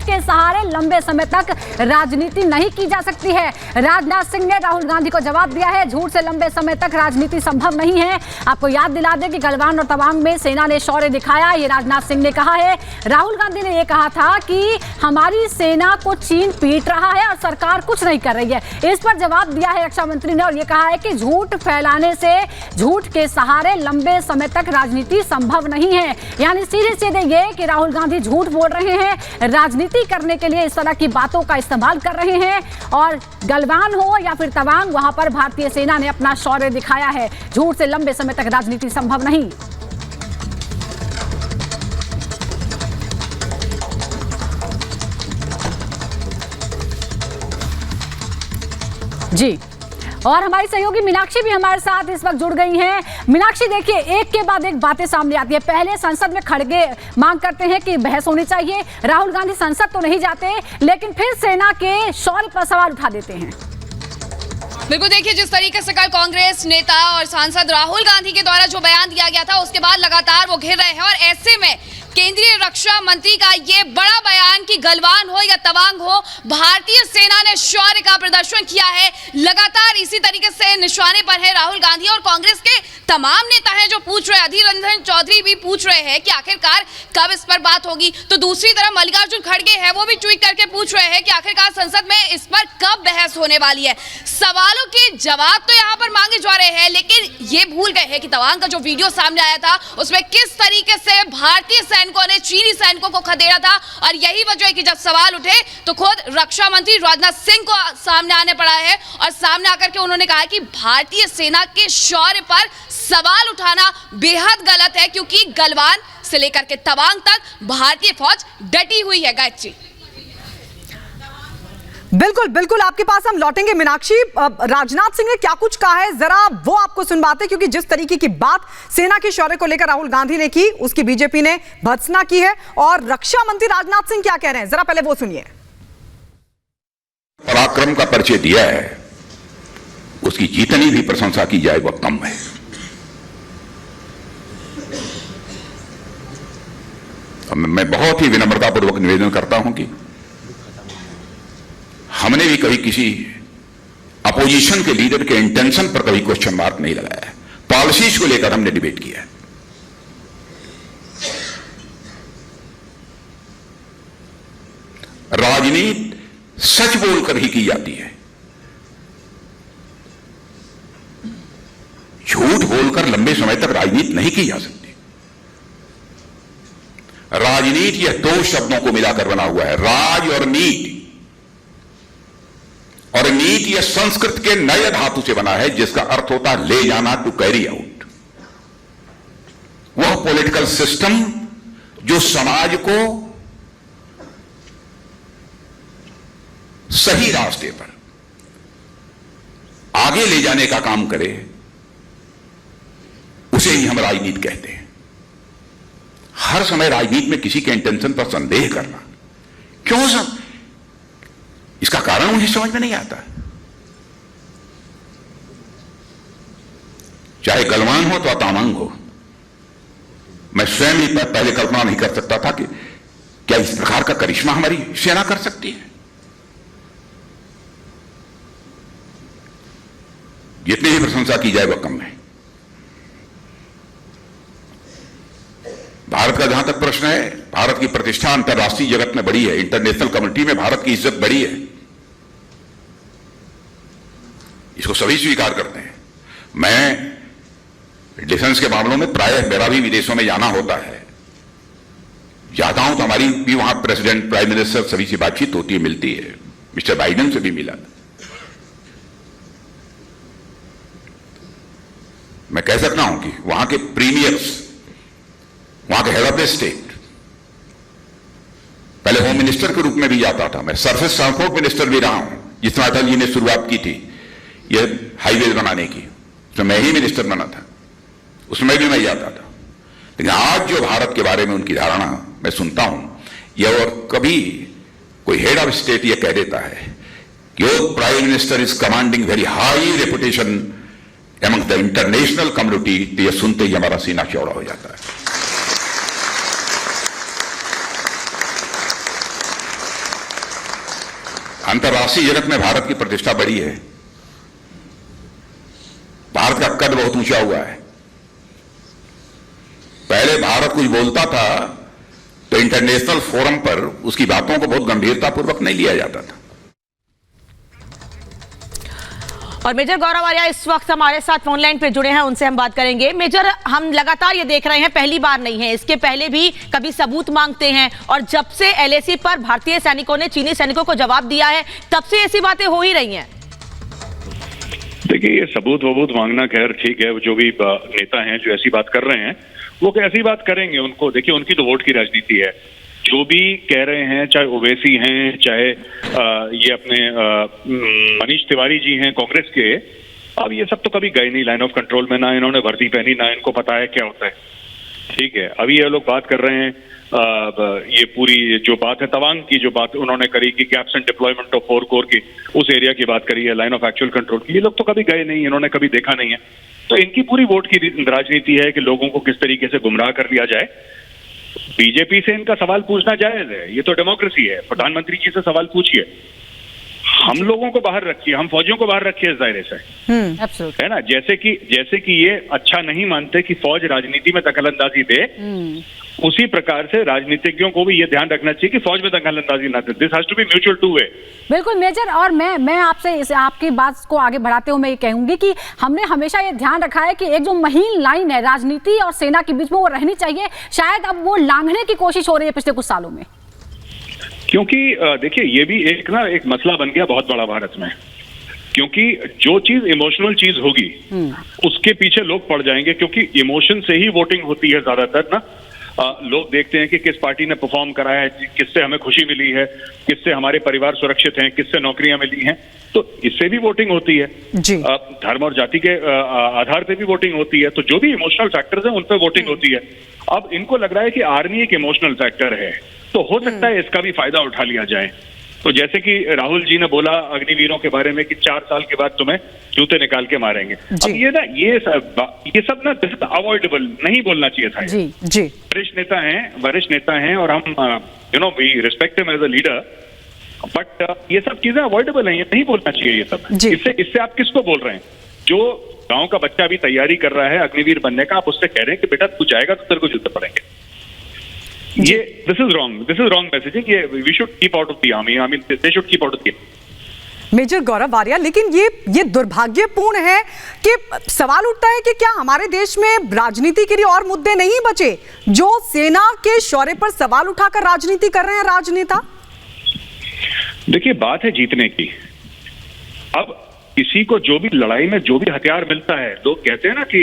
के सहारे लंबे समय तक राजनीति नहीं की जा सकती है। राजनाथ सिंह ने राहुल गांधी को जवाब दिया है, झूठ से लंबे समय तक राजनीति संभव नहीं है। आपको याद दिला दें कि गलवान और तवांग में सेना ने शौर्य दिखाया, ये राजनाथ सिंह ने कहा है। राहुल गांधी ने यह कहा था कि हमारी सेना को चीन पीट रहा है और सरकार कुछ नहीं कर रही है। इस पर जवाब दिया है रक्षा मंत्री ने और यह कहा है कि झूठ फैलाने से, झूठ के सहारे लंबे समय तक राजनीति संभव नहीं है। यानी सीधे सीधे ये कि राहुल गांधी झूठ बोल रहे हैं, राजनीति करने के लिए इस तरह की बातों का इस्तेमाल कर रहे हैं। और गलवान हो या फिर तवांग, वहां पर भारतीय सेना ने अपना शौर्य दिखाया है। झूठ से लंबे समय तक राजनीति संभव नहीं। जी, और हमारी सहयोगी मीनाक्षी भी हमारे साथ इस वक्त जुड़ गई हैं। मीनाक्षी, देखिए, एक के बाद एक बातें सामने आती है। पहले संसद में खड़गे मांग करते हैं कि बहस होनी चाहिए, राहुल गांधी संसद तो नहीं जाते, लेकिन फिर सेना के शौर्य पर सवाल उठा देते हैं। बिल्कुल, देखिए, जिस तरीके से कल कांग्रेस नेता और सांसद राहुल गांधी के द्वारा जो बयान दिया गया था, उसके बाद लगातार वो घिर रहे हैं। और ऐसे में केंद्रीय रक्षा मंत्री का ये बड़ा बयान कि गलवान हो या तवांग हो, भारतीय सेना ने शौर्य का प्रदर्शन किया है। लगातार इसी तरीके से निशाने पर है राहुल गांधी। और कांग्रेस के तमाम नेता हैं जो पूछ रहे हैं, अधीर रंजन चौधरी भी पूछ रहे हैं कि आखिरकार कब इस पर बात होगी। तो दूसरी तरफ मल्लिकार्जुन खड़गे हैं, वो भी ट्वीट करके पूछ रहे हैं कि आखिरकार संसद में इस पर कब बहस होने वाली है। सवालों के जवाब तो यहाँ पर मांगे जा रहे हैं, लेकिन ये भूल गए हैं कि तवांग का जो वीडियो सामने आया था, उसमें किस तरीके से भारतीय सैनिकों ने चीनी सैनिकों को खदेड़ा था। और यही वजह है कि जब सवाल उठे तो खुद रक्षा मंत्री राजनाथ सिंह को सामने आने पड़ा है और सामने आकर के उन्होंने कहा कि भारतीय सेना के शौर्य पर सवाल उठाना बेहद गलत है, क्योंकि गलवान से लेकर के तवांग तक भारतीय फौज डटी हुई है। गायत्री, बिल्कुल बिल्कुल, आपके पास हम लौटेंगे। मीनाक्षी, राजनाथ सिंह ने क्या कुछ कहा है, जरा वो आपको सुनवाते, क्योंकि जिस तरीके की बात सेना के शौर्य को लेकर राहुल गांधी ने की, उसकी बीजेपी ने भर्त्सना की है। और रक्षा मंत्री राजनाथ सिंह क्या कह रहे हैं, जरा पहले वो सुनिए। पराक्रम का परिचय दिया है, उसकी जितनी भी प्रशंसा की जाए वह कम है। मैं बहुत ही विनम्रतापूर्वक निवेदन करता हूं कि हमने भी कभी किसी अपोजिशन के लीडर के इंटेंशन पर कभी क्वेश्चन मार्क नहीं लगाया है। पॉलिसीज को लेकर हमने डिबेट किया है। राजनीति सच बोलकर ही की जाती है, झूठ बोलकर लंबे समय तक राजनीति नहीं की जा सकती। राजनीति यह दो शब्दों को मिलाकर बना हुआ है, राज और नीति। और नीति यह संस्कृत के नए धातु से बना है, जिसका अर्थ होता है ले जाना, टू कैरी आउट। वह पॉलिटिकल सिस्टम जो समाज को सही रास्ते पर आगे ले जाने का काम करे, उसे ही हम राजनीति कहते हैं। हर समय राजनीति में किसी के इंटेंशन पर संदेह करना, क्यों सब, इसका कारण मुझे समझ में नहीं आता। चाहे गलवान हो तो तवांग हो, मैं स्वयं ही पहले कल्पना नहीं कर सकता था कि क्या इस प्रकार का करिश्मा हमारी सेना कर सकती है। जितनी भी प्रशंसा की जाए वह कम है। भारत का जहां तक प्रश्न है, भारत की प्रतिष्ठा अंतर्राष्ट्रीय जगत में बड़ी है, इंटरनेशनल कम्युनिटी में भारत की इज्जत बड़ी है, इसको सभी स्वीकार करते हैं। मैं डिफेंस के मामलों में प्रायः मेरा भी विदेशों में जाना होता है, जाता हूं तो हमारी भी वहां प्रेसिडेंट, प्राइम मिनिस्टर सभी से बातचीत होती है, मिलती है। मिस्टर बाइडेन से भी मिला। मैं कह सकता हूं कि वहां के प्रीमियर्स, वहां के हेड ऑफ द स्टेट, पहले होम मिनिस्टर के रूप में भी जाता था, मैं सरफेस ट्रांसपोर्ट मिनिस्टर भी रहा हूं, जिसमें अटल जी ने शुरुआत की थी ये हाईवे बनाने की, तो मैं ही मिनिस्टर बना था, उसमें भी मैं जाता था। लेकिन आज जो भारत के बारे में उनकी धारणा मैं सुनता हूं, यह और कभी कोई हेड ऑफ स्टेट यह कह देता है कि your prime minister is commanding very high reputation among the international community, तो यह सुनते ही हमारा सीना चौड़ा हो जाता है। अंतर्राष्ट्रीय जगत में भारत की प्रतिष्ठा बढ़ी है, भारत का कद बहुत ऊंचा हुआ है। पहले भारत कुछ बोलता था तो इंटरनेशनल फोरम पर उसकी बातों को बहुत गंभीरतापूर्वक नहीं लिया जाता था। और मेजर गौरव आर्या इस वक्त हमारे साथ फोन लाइन पे जुड़े हैं, उनसे हम बात करेंगे। मेजर, हम लगातार ये देख रहे हैं, पहली बार नहीं है, इसके पहले भी कभी सबूत मांगते हैं, और जब से LAC पर भारतीय सैनिकों ने चीनी सैनिकों को जवाब दिया है तब से ऐसी बातें हो ही रही हैं। देखिए, ये सबूत वबूत मांगना खैर ठीक है, जो भी नेता हैं जो ऐसी बात कर रहे हैं वो कैसी बात करेंगे, उनको देखिए, उनकी तो वोट की राजनीति है। जो भी कह रहे हैं, चाहे ओवैसी हैं, चाहे ये अपने मनीष तिवारी जी हैं कांग्रेस के, अब ये सब तो कभी गए नहीं लाइन ऑफ कंट्रोल में, ना इन्होंने वर्दी पहनी, ना इनको पता है क्या होता है। ठीक है, अभी ये लोग बात कर रहे हैं, ये पूरी जो बात है तवांग की, जो बात उन्होंने करी कि एब्सेंट डिप्लॉयमेंट ऑफ 4 कोर की, उस एरिया की बात करी है, लाइन ऑफ एक्चुअल कंट्रोल की, ये लोग तो कभी गए नहीं, इन्होंने कभी देखा नहीं है। तो इनकी पूरी वोट की राजनीति है कि लोगों को किस तरीके से गुमराह कर लिया जाए। बीजेपी से इनका सवाल पूछना जायज है, ये तो डेमोक्रेसी है, प्रधानमंत्री जी से सवाल पूछिए, हम लोगों को बाहर रखिए, हम फौजियों को बाहर रखिए इस दायरे से, है ना। जैसे कि ये अच्छा नहीं मानते कि फौज राजनीति में दखलंदाजी दे, उसी प्रकार से राजनीतिज्ञों को भी ये ध्यान रखना चाहिए कि फौज में दखलंदाजी ना दे। This has to be mutual two way. बिल्कुल मेजर, और मैं आपसे आपकी बात को आगे बढ़ाते हुए मैं ये कहूंगी कि हमने हमेशा ये ध्यान रखा है कि एक जो महीन लाइन है राजनीति और सेना के बीच में, वो रहनी चाहिए। शायद अब वो लांघने की कोशिश हो रही है पिछले कुछ सालों में, क्योंकि देखिए, ये भी एक मसला बन गया बहुत बड़ा भारत में, क्योंकि जो चीज इमोशनल चीज होगी उसके पीछे लोग पड़ जाएंगे, क्योंकि इमोशन से ही वोटिंग होती है ज्यादातर ना। लोग देखते हैं कि किस पार्टी ने परफॉर्म करा है, किससे हमें खुशी मिली है, किससे हमारे परिवार सुरक्षित हैं, किससे नौकरियां मिली हैं, तो इससे भी वोटिंग होती है जी। धर्म और जाति के आधार पे भी वोटिंग होती है, तो जो भी इमोशनल फैक्टर्स हैं उन पे वोटिंग होती है। अब इनको लग रहा है कि आर्मी एक इमोशनल फैक्टर है, तो हो सकता है इसका भी फायदा उठा लिया जाए। तो जैसे कि राहुल जी ने बोला अग्निवीरों के बारे में कि 4 साल के बाद तुम्हें जूते निकाल के मारेंगे, अब ये सब ना दिस इज अवॉइडेबल, नहीं बोलना चाहिए था। जी वरिष्ठ नेता हैं और हम we respect him as a leader, but ये सब चीजें अवॉइडेबल हैं, ये नहीं बोलना चाहिए ये सब। इससे आप किसको बोल रहे हैं? जो गांव का बच्चा अभी तैयारी कर रहा है अग्निवीर बनने का, आप उससे कह रहे हैं कि बेटा तू जाएगा तो तेरे को जूते पड़ेंगे। ये दिस इज रॉन्ग मैसेजिंग। ये we should keep out of the army, I mean they should keep out of the. Major Gaurav Arya, लेकिन ये दुर्भाग्यपूर्ण है कि सवाल उठता है कि क्या हमारे देश में राजनीति के लिए और मुद्दे नहीं बचे जो सेना के शौर्य पर सवाल उठाकर राजनीति कर रहे हैं राजनेता? देखिए, बात है जीतने की। अब किसी को जो भी लड़ाई में जो भी हथियार मिलता है, लोग कहते हैं ना कि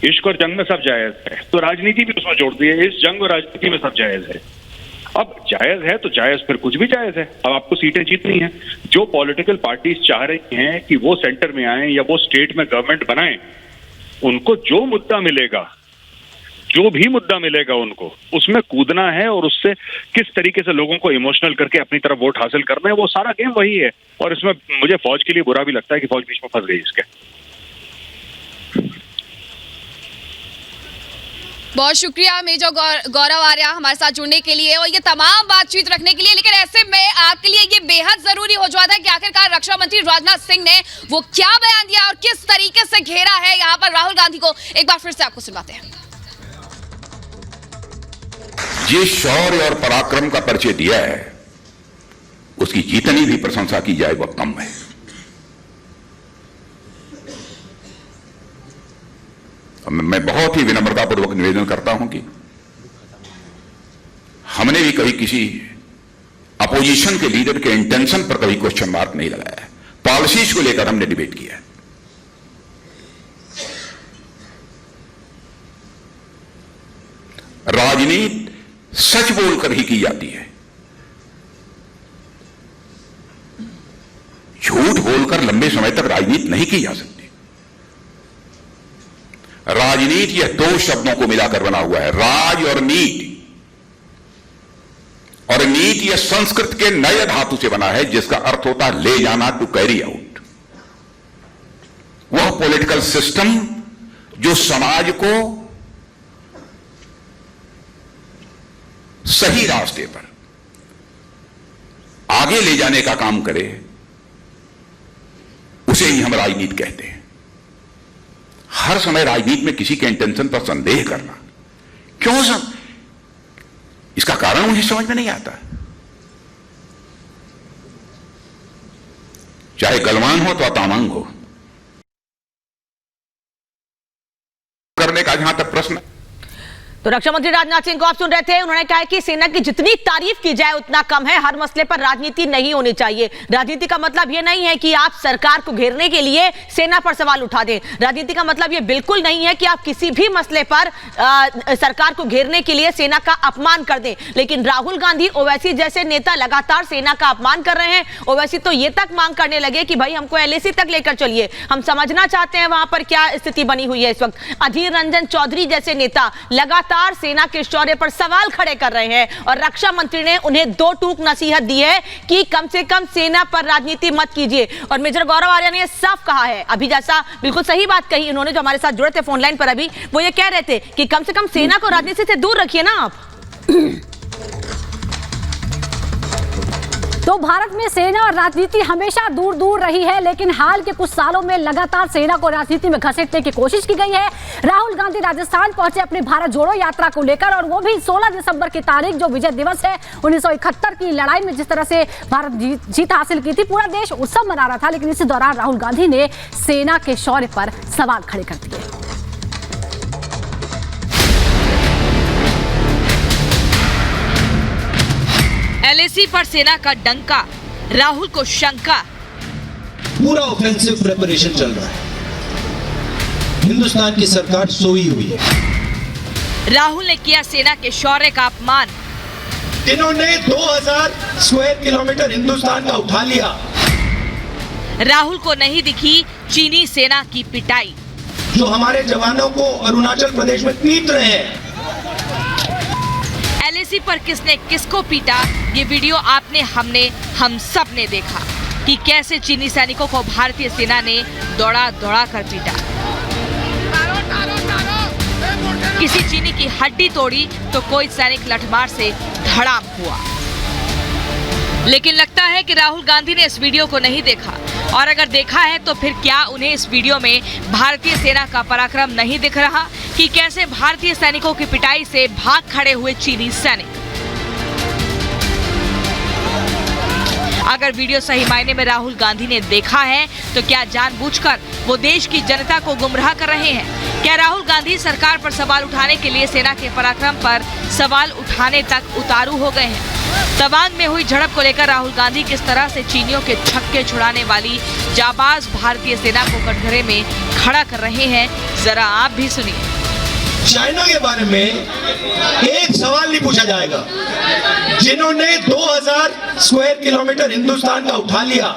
इश्क और जंग में सब जायज है, तो राजनीति भी उसमें जोड़ दी है, इस जंग और राजनीति में सब जायज है। अब जायज है तो जायज, फिर कुछ भी जायज है। अब आपको सीटें जीतनी है, जो पॉलिटिकल पार्टीज चाह रही हैं कि वो सेंटर में आए या वो स्टेट में गवर्नमेंट बनाएं, उनको जो भी मुद्दा मिलेगा उनको उसमें कूदना है, और उससे किस तरीके से लोगों को इमोशनल करके अपनी तरफ वोट हासिल करना है, वो सारा गेम वही है। और इसमें मुझे फौज के लिए बुरा भी लगता है कि फौज बीच में फंस गई इसके। बहुत शुक्रिया मेजर गौरव आर्या हमारे साथ जुड़ने के लिए और ये तमाम बातचीत रखने के लिए। लेकिन ऐसे में आपके लिए ये बेहद जरूरी हो जाता है कि आखिरकार रक्षा मंत्री राजनाथ सिंह ने वो क्या बयान दिया और किस तरीके से घेरा है यहाँ पर राहुल गांधी को। एक बार फिर से आपको सुनवाते हैं। जिस शौर्य और पराक्रम का परिचय दिया है उसकी जितनी भी प्रशंसा की जाए वह कम है। मैं बहुत ही विनम्रतापूर्वक निवेदन करता हूं कि हमने भी कभी किसी अपोजिशन के लीडर के इंटेंशन पर कभी क्वेश्चन मार्क नहीं लगाया है। पॉलिसीज को लेकर हमने डिबेट किया है। राजनीति सच बोलकर ही की जाती है, झूठ बोलकर लंबे समय तक राजनीति नहीं की जा सकती। राजनीति यह दो शब्दों को मिलाकर बना हुआ है, राज और नीति। और नीति यह संस्कृत के नए धातु से बना है जिसका अर्थ होता है ले जाना, टू कैरी आउट। वह पॉलिटिकल सिस्टम जो समाज को सही रास्ते पर आगे ले जाने का काम करे, उसे ही हम राजनीति कहते हैं। हर समय राजनीति में किसी के इंटेंशन पर संदेह करना, क्यों सब, इसका कारण मुझे समझ में नहीं आता। चाहे गलवान हो तो तामांग हो, करने का जहां तक प्रश्न। तो रक्षा मंत्री राजनाथ सिंह को आप सुन रहे थे, उन्होंने कहा कि सेना की जितनी तारीफ की जाए उतना कम है, हर मसले पर राजनीति नहीं होनी चाहिए। राजनीति का मतलब यह नहीं है कि आप सरकार को घेरने के लिए सेना पर सवाल उठा दें। राजनीति का मतलब यह बिल्कुल नहीं है कि आप किसी भी मसले पर सरकार को घेरने के लिए सेना का अपमान कर दें। लेकिन राहुल गांधी, ओवैसी जैसे नेता लगातार सेना का अपमान कर रहे हैं। ओवैसी तो ये तक मांग करने लगे कि भाई हमको LAC तक लेकर चलिए, हम समझना चाहते हैं वहां पर क्या स्थिति बनी हुई है इस वक्त। अधीर रंजन चौधरी जैसे नेता लगातार सेना के शौर्य पर सवाल खड़े कर रहे हैं और रक्षा मंत्री ने उन्हें 2 टूक नसीहत दी है कि कम से कम सेना पर राजनीति मत कीजिए। और मेजर गौरव आर्या ने साफ कहा है, अभी जैसा बिल्कुल सही बात कही उन्होंने, जो हमारे साथ जुड़े थे फोन लाइन पर अभी, वो ये कह रहे थे कि कम से कम सेना को राजनीति से दूर रखिए ना आप। तो भारत में सेना और राजनीति हमेशा दूर दूर रही है, लेकिन हाल के कुछ सालों में लगातार सेना को राजनीति में घसीटने की कोशिश की गई है। राहुल गांधी राजस्थान पहुंचे अपने भारत जोड़ो यात्रा को लेकर, और वो भी 16 दिसंबर की तारीख, जो विजय दिवस है। 1971 की लड़ाई में जिस तरह से भारत जीत हासिल की थी, पूरा देश उत्सव मना रहा था, लेकिन इसी दौरान राहुल गांधी ने सेना के शौर्य पर सवाल खड़े कर दिए। LAC पर सेना का डंका, राहुल को शंका। पूरा ऑफेंसिव प्रिपरेशन चल रहा है, हिंदुस्तान की सरकार सोई हुई है। राहुल ने किया सेना के शौर्य का अपमान। इन्होंने 2000 स्क्वायर किलोमीटर हिंदुस्तान का उठा लिया। राहुल को नहीं दिखी चीनी सेना की पिटाई। जो हमारे जवानों को अरुणाचल प्रदेश में पीट रहे हैं। LAC पर किसने किसको पीटा, ये वीडियो आपने, हमने, हम सब ने देखा कि कैसे चीनी सैनिकों को भारतीय सेना ने दौड़ा दौड़ा कर पीटा। किसी चीनी की हड्डी तोड़ी तो कोई सैनिक लठमार से धड़ाम हुआ। लेकिन लगता है कि राहुल गांधी ने इस वीडियो को नहीं देखा, और अगर देखा है तो फिर क्या उन्हें इस वीडियो में भारतीय सेना का पराक्रम नहीं दिख रहा कि कैसे भारतीय सैनिकों की पिटाई से भाग खड़े हुए चीनी सैनिक। अगर वीडियो सही मायने में राहुल गांधी ने देखा है तो क्या जानबूझकर वो देश की जनता को गुमराह कर रहे हैं? क्या राहुल गांधी सरकार पर सवाल उठाने के लिए सेना के पराक्रम पर सवाल उठाने तक उतारू हो गए हैं? तवांग में हुई झड़प को लेकर राहुल गांधी किस तरह से चीनियों के छक्के छुड़ाने वाली जाबाज भारतीय सेना को कटघरे में खड़ा कर रहे हैं, जरा आप भी सुनिए। चाइना के बारे में एक सवाल नहीं पूछा जाएगा। जिन्होंने 2000 स्क्वायर किलोमीटर हिंदुस्तान का उठा लिया,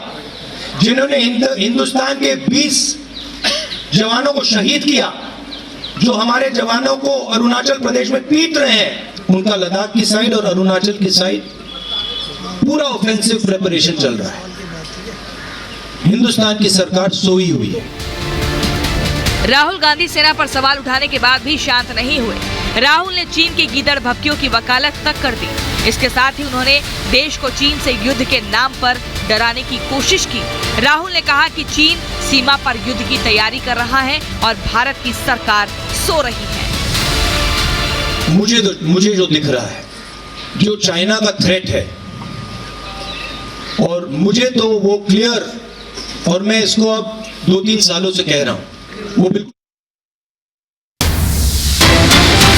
जिन्होंने हिंदुस्तान के 20 जवानों को शहीद किया, जो हमारे जवानों को अरुणाचल प्रदेश में पीट रहे हैं, उनका लद्दाख की साइड और अरुणाचल की साइड पूरा ऑफेंसिव प्रिपरेशन चल रहा है। हिंदुस्तान की सरकार सोई हुई है। राहुल गांधी सेना पर सवाल उठाने के बाद भी शांत नहीं हुए। राहुल ने चीन की गीदड़ भभकियों की वकालत तक कर दी। इसके साथ ही उन्होंने देश को चीन से युद्ध के नाम पर डराने की कोशिश की। राहुल ने कहा कि चीन सीमा पर युद्ध की तैयारी कर रहा है और भारत की सरकार सो रही है। मुझे जो दिख रहा है, जो चाइना का थ्रेट है, और मुझे तो वो क्लियर, और मैं इसको अब 2-3 सालों से कह रहा हूं, वो बिल्कुल